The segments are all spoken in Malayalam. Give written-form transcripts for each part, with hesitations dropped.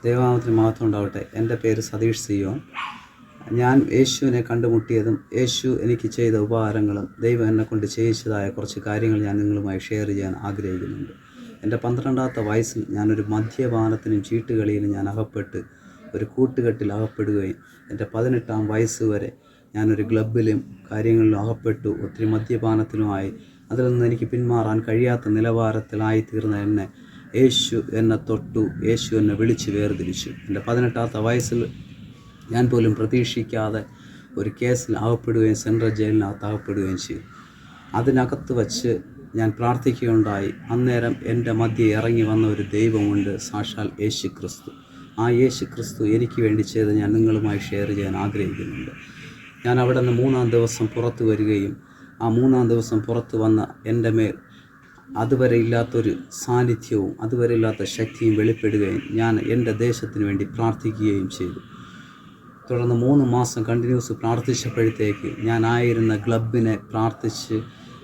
ദൈവനാമത്തിന് മഹത്വം ഉണ്ടാവട്ടെ. എൻ്റെ പേര് സതീഷ് സിയോൻ. ഞാൻ യേശുവിനെ കണ്ടുമുട്ടിയതും യേശു എനിക്ക് ചെയ്ത ഉപകാരങ്ങളും ദൈവം എന്നെക്കൊണ്ട് ചെയ്യിച്ചതായ കുറച്ച് കാര്യങ്ങൾ ഞാൻ നിങ്ങളുമായി ഷെയർ ചെയ്യാൻ ആഗ്രഹിക്കുന്നുണ്ട്. എൻ്റെ 12ാമത്തെ വയസ്സിൽ ഞാനൊരു മദ്യപാനത്തിനും ചീട്ടുകളിയിലും ഞാൻ അകപ്പെട്ട് ഒരു കൂട്ടുകെട്ടിൽ അകപ്പെടുകയും എൻ്റെ 18ാം വയസ്സ് വരെ ഞാനൊരു ക്ലബിലും കാര്യങ്ങളിലും അകപ്പെട്ടു. ഒത്തിരി മദ്യപാനത്തിനുമായി അതിൽ നിന്ന് എനിക്ക് പിന്മാറാൻ കഴിയാത്ത നിലവാരത്തിലായി തീർന്ന എന്നെ യേശു എന്നെ തൊട്ടു. യേശു എന്നെ വിളിച്ച് വേർതിരിച്ചു. എൻ്റെ 18ാമത്തെ വയസ്സിൽ ഞാൻ പോലും പ്രതീക്ഷിക്കാതെ ഒരു കേസിൽ അകപ്പെടുകയും സെൻട്രൽ ജയിലിനകത്ത് അകപ്പെടുകയും ചെയ്തു. അതിനകത്ത് വച്ച് ഞാൻ പ്രാർത്ഥിക്കുകയുണ്ടായി. അന്നേരം എൻ്റെ മധ്യേ ഇറങ്ങി വന്ന ഒരു ദൈവമുണ്ട്, സാക്ഷാൽ യേശു ക്രിസ്തു. ആ യേശു ക്രിസ്തു എനിക്ക് വേണ്ടി ചെയ്ത് ഞാൻ നിങ്ങളുമായി ഷെയർ ചെയ്യാൻ ആഗ്രഹിക്കുന്നുണ്ട്. ഞാൻ അവിടെ നിന്ന് 3-ാം ദിവസം പുറത്തു വരികയും ആ 3-ാം ദിവസം പുറത്തു വന്ന എൻ്റെ മേൽ അതുവരെ ഇല്ലാത്തൊരു സാന്നിധ്യവും അതുവരെ ഇല്ലാത്ത ശക്തിയും വെളിപ്പെടുകയും ഞാൻ എൻ്റെ ദേശത്തിന് വേണ്ടി പ്രാർത്ഥിക്കുകയും ചെയ്തു. തുടർന്ന് 3 മാസം കണ്ടിന്യൂസ് പ്രാർത്ഥിച്ചപ്പോഴത്തേക്ക് ഞാനായിരുന്ന ക്ലബിനെ പ്രാർത്ഥിച്ച്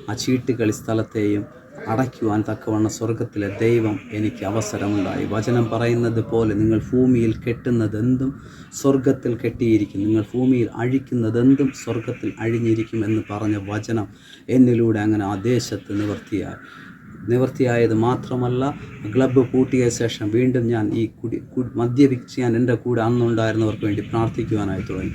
ആ ചീട്ടുകളി സ്ഥലത്തെയും അടയ്ക്കുവാൻ തക്കവണ്ണം സ്വർഗത്തിലെ ദൈവം എനിക്ക് അവസരമുണ്ടായി. വചനം പറയുന്നത് പോലെ നിങ്ങൾ ഭൂമിയിൽ കെട്ടുന്നതെന്തും സ്വർഗത്തിൽ കെട്ടിയിരിക്കും, നിങ്ങൾ ഭൂമിയിൽ അഴിക്കുന്നതെന്തും സ്വർഗത്തിൽ അഴിഞ്ഞിരിക്കും എന്ന് പറഞ്ഞ വചനം എന്നിലൂടെ അങ്ങനെ ആ ദേശത്ത് നിവർത്തിയായത് മാത്രമല്ല, ക്ലബ്ബ് പൂട്ടിയ ശേഷം വീണ്ടും ഞാൻ ഈ മദ്യപിക്കാൻ എൻ്റെ കൂടെ അന്നുണ്ടായിരുന്നവർക്ക് വേണ്ടി പ്രാർത്ഥിക്കുവാനായി തുടങ്ങി.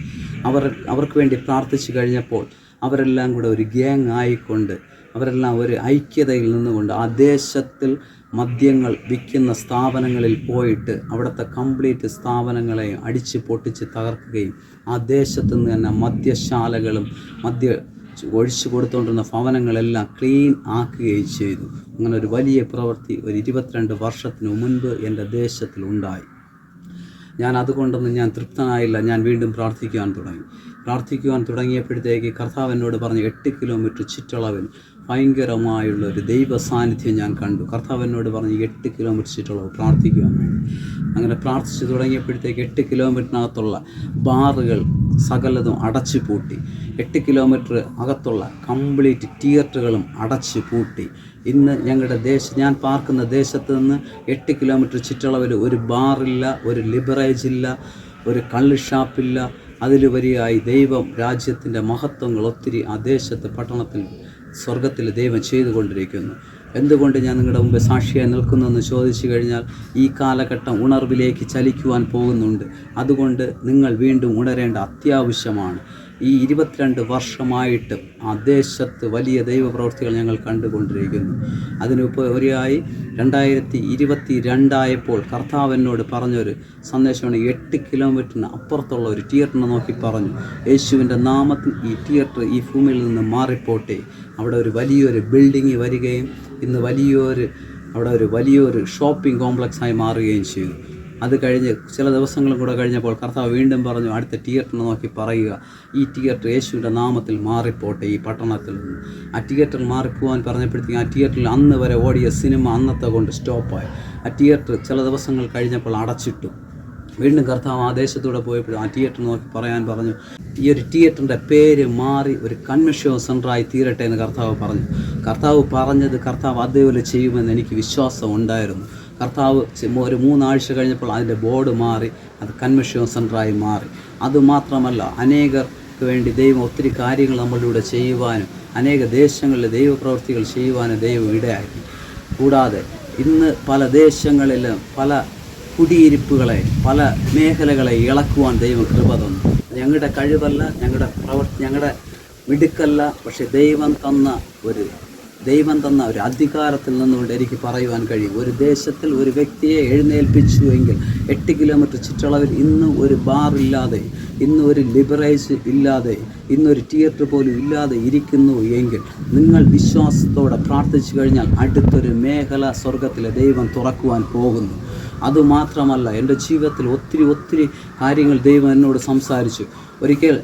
അവർക്ക് വേണ്ടി പ്രാർത്ഥിച്ചു കഴിഞ്ഞപ്പോൾ അവരെല്ലാം കൂടെ ഒരു ഗ്യാങ് ആയിക്കൊണ്ട് അവരെല്ലാം ഒരു ഐക്യതയിൽ നിന്നുകൊണ്ട് ആ ദേശത്തിൽ മദ്യങ്ങൾ വിൽക്കുന്ന സ്ഥാപനങ്ങളിൽ പോയിട്ട് അവിടുത്തെ കംപ്ലീറ്റ് സ്ഥാപനങ്ങളെയും അടിച്ച് പൊട്ടിച്ച് തകർക്കുകയും ആ ദേശത്തു നിന്ന് തന്നെ മദ്യശാലകളും ഒഴിച്ചു കൊടുത്തുകൊണ്ടിരുന്ന ഭവനങ്ങളെല്ലാം ക്ലീൻ ആക്കുകയും ചെയ്തു. അങ്ങനെ ഒരു വലിയ പ്രവൃത്തി ഒരു 22 വർഷത്തിനു മുൻപ് എൻ്റെ ദേശത്തിൽ ഉണ്ടായി. ഞാൻ അതുകൊണ്ടൊന്നും ഞാൻ തൃപ്തനായില്ല. ഞാൻ വീണ്ടും പ്രാർത്ഥിക്കുവാൻ തുടങ്ങിയപ്പോഴത്തേക്ക് കർത്താവ് എന്നോട് പറഞ്ഞ് 8 കിലോമീറ്റർ ചുറ്റളവിൽ ഭയങ്കരമായുള്ള ഒരു ദൈവ സാന്നിധ്യം ഞാൻ കണ്ടു. കർത്താവ് എന്നോട് പറഞ്ഞ് 8 കിലോമീറ്റർ ചുറ്റളവ് പ്രാർത്ഥിക്കുവാൻ വേണ്ടി. അങ്ങനെ പ്രാർത്ഥിച്ചു തുടങ്ങിയപ്പോഴത്തേക്ക് 8 കിലോമീറ്ററിനകത്തുള്ള ബാറുകൾ സകലതും അടച്ചു പൂട്ടി. 8 കിലോമീറ്റർ അകത്തുള്ള കംപ്ലീറ്റ് തിയേറ്ററുകളും അടച്ചു പൂട്ടി. ഇന്ന് ഞങ്ങളുടെ ഞാൻ പാർക്കുന്ന ദേശത്ത് നിന്ന് 8 കിലോമീറ്റർ ചുറ്റളവിൽ ഒരു ബാറില്ല, ഒരു ലിബറേജ് ഇല്ല, ഒരു കള്ള് ഷാപ്പില്ല. അതിലുപരിയായി ദൈവം രാജ്യത്തിൻ്റെ മഹത്വങ്ങൾ ഒത്തിരി ആ ദേശത്ത് പട്ടണത്തിൽ സ്വർഗത്തിൽ ദൈവം ചെയ്തുകൊണ്ടിരിക്കുന്നു. എന്തുകൊണ്ട് ഞാൻ നിങ്ങളുടെ മുമ്പ് സാക്ഷിയായി നിൽക്കുന്നതെന്ന് ചോദിച്ചു കഴിഞ്ഞാൽ ഈ കാലഘട്ടം ഉണർവിലേക്ക് ചലിക്കുവാൻ പോകുന്നുണ്ട്. അതുകൊണ്ട് നിങ്ങൾ വീണ്ടും ഉണരേണ്ട അത്യാവശ്യമാണ്. ഈ 22 വർഷമായിട്ട് ആ ദേശത്ത് വലിയ ദൈവപ്രവൃത്തികൾ ഞങ്ങൾ കണ്ടുകൊണ്ടിരിക്കുന്നു. അതിനുപരിയായി 2022 കർത്താവ് എന്നോട് പറഞ്ഞൊരു സന്ദേശമാണ്. 8 കിലോമീറ്ററിന് അപ്പുറത്തുള്ള ഒരു തിയേറ്ററിനെ നോക്കി പറഞ്ഞു, യേശുവിൻ്റെ നാമത്തിൽ ഈ തിയേറ്റർ ഈ ഭൂമിയിൽ നിന്ന് മാറിപ്പോട്ടെ. അവിടെ ഒരു വലിയൊരു ബിൽഡിങ് വരികയും ഇന്ന് അവിടെ ഒരു വലിയൊരു ഷോപ്പിംഗ് കോംപ്ലക്സായി മാറുകയും ചെയ്തു. അത് കഴിഞ്ഞ് ചില ദിവസങ്ങളും കൂടെ കഴിഞ്ഞപ്പോൾ കർത്താവ് വീണ്ടും പറഞ്ഞു, അടുത്ത തിയേറ്ററിനെ നോക്കി പറയുക, ഈ തിയേറ്റർ യേശുവിൻ്റെ നാമത്തിൽ മാറിപ്പോട്ടെ ഈ പട്ടണത്തിൽ നിന്ന്. ആ തിയേറ്ററിൽ മാറിപ്പോകാൻ പറഞ്ഞപ്പോഴത്തേക്കും ആ തിയേറ്ററിൽ അന്ന് വരെ ഓടിയ സിനിമ അന്നത്തെ കൊണ്ട് സ്റ്റോപ്പായി. ആ തിയേറ്റർ ചില ദിവസങ്ങൾ കഴിഞ്ഞപ്പോൾ അടച്ചിട്ടു. വീണ്ടും കർത്താവ് ആ ദേശത്തൂടെ പോയപ്പോൾ ആ തിയേറ്റർ നോക്കി പറയാൻ പറഞ്ഞു, ഈ ഒരു തിയേറ്ററിൻ്റെ പേര് മാറി ഒരു കൺവെൻഷൻ സെൻ്ററായി തീരട്ടെ എന്ന് കർത്താവ് പറഞ്ഞത് കർത്താവ് അതേപോലെ ചെയ്യുമെന്ന് എനിക്ക് വിശ്വാസം ഉണ്ടായിരുന്നു. കർത്താവ് ഒരു 3 ആഴ്ച കഴിഞ്ഞപ്പോൾ അതിൻ്റെ ബോർഡ് മാറി, അത് കൺവെൻഷൻ സെൻ്ററായി മാറി. അതുമാത്രമല്ല, അനേകർക്ക് വേണ്ടി ദൈവം ഒത്തിരി കാര്യങ്ങൾ നമ്മളിലൂടെ ചെയ്യുവാനും അനേക ദേശങ്ങളിൽ ദൈവപ്രവൃത്തികൾ ചെയ്യുവാനും ദൈവം ഇടയാക്കി. കൂടാതെ ഇന്ന് പല ദേശങ്ങളിലും പല കുടിയിരിപ്പുകളെ പല മേഖലകളെ ഇളക്കുവാൻ ദൈവം കൃപ തന്നു. ഞങ്ങളുടെ കഴിവല്ല, ഞങ്ങളുടെ മിടുക്കല്ല, പക്ഷെ ദൈവം തന്ന ഒരു അധികാരത്തിൽ നിന്നുകൊണ്ട് എനിക്ക് പറയുവാൻ കഴിയും. ഒരു ദേശത്തിൽ ഒരു വ്യക്തിയെ എഴുന്നേൽപ്പിച്ചുവെങ്കിൽ 8 കിലോമീറ്റർ ചുറ്റളവിൽ ഇന്ന് ഒരു ബാറില്ലാതെ, ഇന്ന് ഒരു ലിബറേജ് ഇല്ലാതെ, ഇന്നൊരു തിയേറ്റർ പോലും ഇല്ലാതെ ഇരിക്കുന്നു എങ്കിൽ നിങ്ങൾ വിശ്വാസത്തോടെ പ്രാർത്ഥിച്ചു കഴിഞ്ഞാൽ അടുത്തൊരു മേഖല സ്വർഗത്തിലെ ദൈവം തുറക്കുവാൻ പോകുന്നു. അതുമാത്രമല്ല, എൻ്റെ ജീവിതത്തിൽ ഒത്തിരി കാര്യങ്ങൾ ദൈവം എന്നോട് സംസാരിച്ചു. ഒരിക്കൽ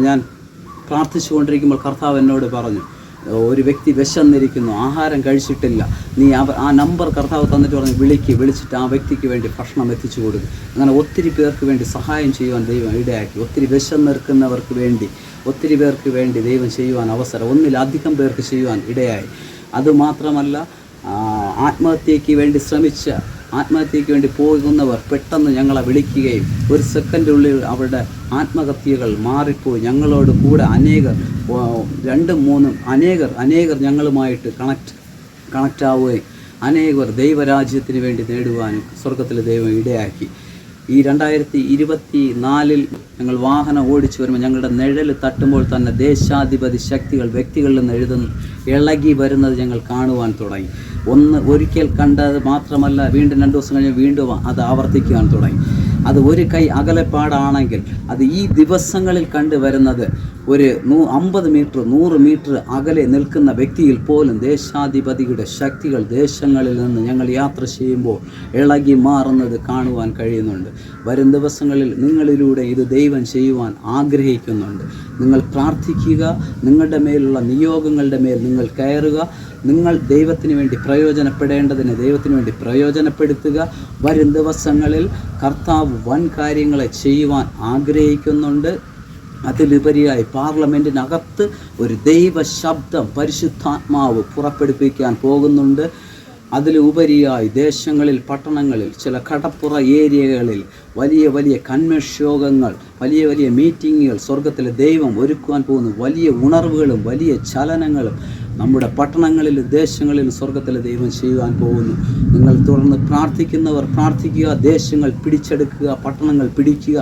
ഞാൻ പ്രാർത്ഥിച്ചു കൊണ്ടിരിക്കുമ്പോൾ കർത്താവ് എന്നോട് പറഞ്ഞു, ഒരു വ്യക്തി വിശന്നിരിക്കുന്നു, ആഹാരം കഴിച്ചിട്ടില്ല, നീ ആ നമ്പർ കർത്താവ് തന്നിട്ട് പറഞ്ഞു, വിളിച്ചിട്ട് ആ വ്യക്തിക്ക് വേണ്ടി ഭക്ഷണം എത്തിച്ചു കൊടുക്കും. അങ്ങനെ ഒത്തിരി പേർക്ക് വേണ്ടി സഹായം ചെയ്യുവാൻ ദൈവം ഇടയാക്കി. ഒത്തിരി വിശന്നിരിക്കുന്നവർക്ക് വേണ്ടി ഒത്തിരി പേർക്ക് വേണ്ടി ദൈവം ചെയ്യുവാൻ അവസരം, ഒന്നിലധികം പേർക്ക് ചെയ്യുവാൻ ഇടയായി. അതുമാത്രമല്ല, ആത്മഹത്യയ്ക്ക് വേണ്ടി ശ്രമിച്ച ആത്മഹത്യയ്ക്ക് വേണ്ടി പോകുന്നവർ പെട്ടെന്ന് ഞങ്ങളെ വിളിക്കുകയും ഒരു സെക്കൻഡുള്ളിൽ അവരുടെ ആത്മഹത്യകൾ മാറിപ്പോയി ഞങ്ങളോട് കൂടെ അനേകർ 2-3 അനേകർ ഞങ്ങളുമായിട്ട് കണക്റ്റ് ആവുകയും അനേകർ ദൈവരാജ്യത്തിന് വേണ്ടി നേടുവാനും സ്വർഗത്തിലെ ദൈവം ഇടയാക്കി. ഈ 2024 ഞങ്ങൾ വാഹനം ഓടിച്ചു വരുമ്പോൾ ഞങ്ങളുടെ നിഴൽ തട്ടുമ്പോൾ തന്നെ ദേശാധിപതി ശക്തികൾ വ്യക്തികളിൽ നിന്ന് ഇളകി വരുന്നത് ഞങ്ങൾ കാണുവാൻ തുടങ്ങി. ഒരിക്കൽ കണ്ടത് മാത്രമല്ല, വീണ്ടും 2 ദിവസം കഴിഞ്ഞ് വീണ്ടും അത് ആവർത്തിക്കുവാൻ തുടങ്ങി. അത് ഒരു കൈ അകലപ്പാടാണെങ്കിൽ അത് ഈ ദിവസങ്ങളിൽ കണ്ടുവരുന്നത് ഒരു 50 മീറ്റർ 100 മീറ്റർ അകലെ നിൽക്കുന്ന വ്യക്തിയിൽ പോലും ദേശാധിപതിയുടെ ശക്തികൾ ദേശങ്ങളിൽ നിന്ന് ഞങ്ങൾ യാത്ര ചെയ്യുമ്പോൾ ഇളകി മാറുന്നത് കാണുവാൻ കഴിയുന്നുണ്ട്. വരും ദിവസങ്ങളിൽ നിങ്ങളിലൂടെ ഇത് ദൈവം ചെയ്യുവാൻ ആഗ്രഹിക്കുന്നുണ്ട്. നിങ്ങൾ പ്രാർത്ഥിക്കുക, നിങ്ങളുടെ മേലുള്ള നിയോഗങ്ങളുടെ മേൽ നിങ്ങൾ കയറുക, നിങ്ങൾ ദൈവത്തിന് വേണ്ടി പ്രയോജനപ്പെടേണ്ടതിന് ദൈവത്തിന് വേണ്ടി പ്രയോജനപ്പെടുത്തുക. വരും ദിവസങ്ങളിൽ കർത്താവ് വൻ കാര്യങ്ങളെ ചെയ്യുവാൻ ആഗ്രഹിക്കുന്നുണ്ട്. അതിലുപരിയായി പാർലമെൻറ്റിനകത്ത് ഒരു ദൈവ ശബ്ദം പരിശുദ്ധാത്മാവ് പുറപ്പെടുപ്പിക്കാൻ പോകുന്നുണ്ട്. അതിലുപരിയായി ദേശങ്ങളിൽ, പട്ടണങ്ങളിൽ, ചില കടപ്പുറ ഏരിയകളിൽ വലിയ കൺവെൻഷൻ യോഗങ്ങൾ, വലിയ മീറ്റിങ്ങുകൾ സ്വർഗത്തിലെ ദൈവം ഒരുക്കുവാൻ പോകുന്നു. വലിയ ഉണർവുകളും വലിയ ചലനങ്ങളും നമ്മുടെ പട്ടണങ്ങളിലും ദേശങ്ങളിലും സ്വർഗത്തിലെ ദൈവം ചെയ്യുവാൻ പോകുന്നു. നിങ്ങൾ തുടർന്ന് പ്രാർത്ഥിക്കുന്നവർ പ്രാർത്ഥിക്കുക, ദേശങ്ങൾ പിടിച്ചെടുക്കുക, പട്ടണങ്ങൾ പിടിക്കുക.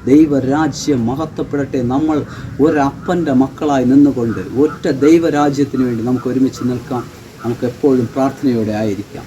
ദൈവരാജ്യം മഹത്വപ്പെടട്ടെ. നമ്മൾ ഒരപ്പൻ്റെ മക്കളായി നിന്നുകൊണ്ട് ഒറ്റ ദൈവരാജ്യത്തിന് വേണ്ടി നമുക്ക് ഒരുമിച്ച് നിൽക്കാം. നമുക്ക് എപ്പോഴും പ്രാർത്ഥനയോടെ ആയിരിക്കാം.